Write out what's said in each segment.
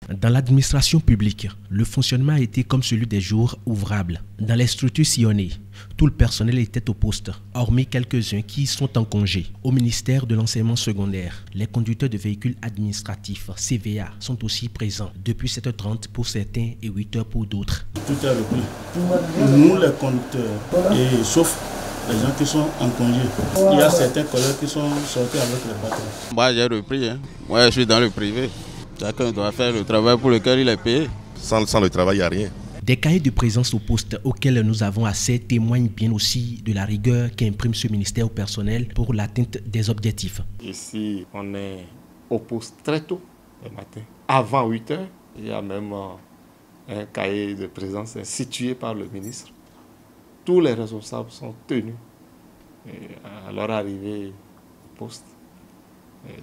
Dans l'administration publique, le fonctionnement a été comme celui des jours ouvrables. Dans les structures sillonnées, tout le personnel était au poste, hormis quelques-uns qui sont en congé. Au ministère de l'enseignement secondaire, les conducteurs de véhicules administratifs, CVA, sont aussi présents depuis 7h30 pour certains et 8h pour d'autres. Tout est repris. Nous, les conducteurs, et sauf les gens qui sont en congé, il y a certains collègues qui sont sortis avec les patrons. Moi, j'ai repris. Moi, je suis dans le privé. Chacun doit faire le travail pour lequel il est payé. Sans le travail, il n'y a rien. Des cahiers de présence au poste auxquels nous avons accès témoignent bien aussi de la rigueur qu'imprime ce ministère au personnel pour l'atteinte des objectifs. Ici, on est au poste très tôt le matin. Avant 8h, il y a même un cahier de présence institué par le ministre. Tous les responsables sont tenus à leur arrivée au poste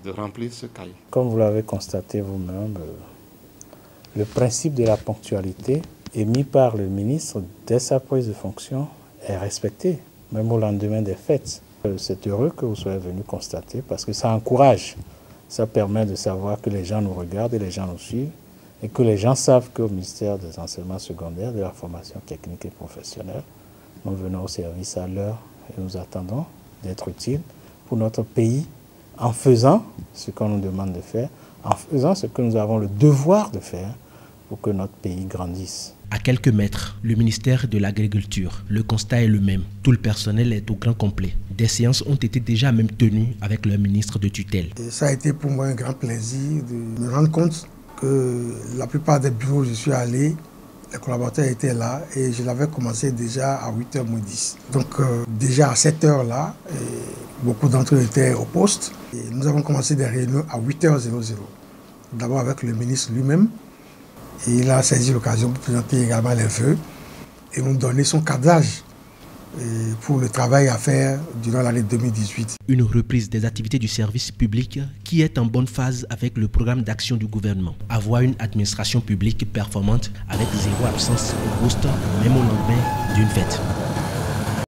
de remplir ce cahier. Comme vous l'avez constaté vous-même, le principe de la ponctualité émis par le ministre dès sa prise de fonction est respecté, même au lendemain des fêtes. C'est heureux que vous soyez venu constater parce que ça encourage, ça permet de savoir que les gens nous regardent et les gens nous suivent et que les gens savent qu'au ministère des enseignements secondaires, de la formation technique et professionnelle, nous venons au service à l'heure et nous attendons d'être utiles pour notre pays en faisant ce qu'on nous demande de faire, en faisant ce que nous avons le devoir de faire pour que notre pays grandisse. À quelques mètres, le ministère de l'Agriculture, le constat est le même. Tout le personnel est au grand complet. Des séances ont été déjà même tenues avec le ministre de tutelle. Et ça a été pour moi un grand plaisir de me rendre compte que la plupart des bureaux où je suis allé, les collaborateurs étaient là et je l'avais commencé déjà à 8h moins 10. Donc déjà à cette heure-là, beaucoup d'entre eux étaient au poste. Et nous avons commencé des réunions à 8h00. D'abord avec le ministre lui-même. Et il a saisi l'occasion pour présenter également les vœux et nous donner son cadrage pour le travail à faire durant l'année 2018. Une reprise des activités du service public qui est en bonne phase avec le programme d'action du gouvernement. Avoir une administration publique performante avec zéro absence au poste, même au lendemain d'une fête.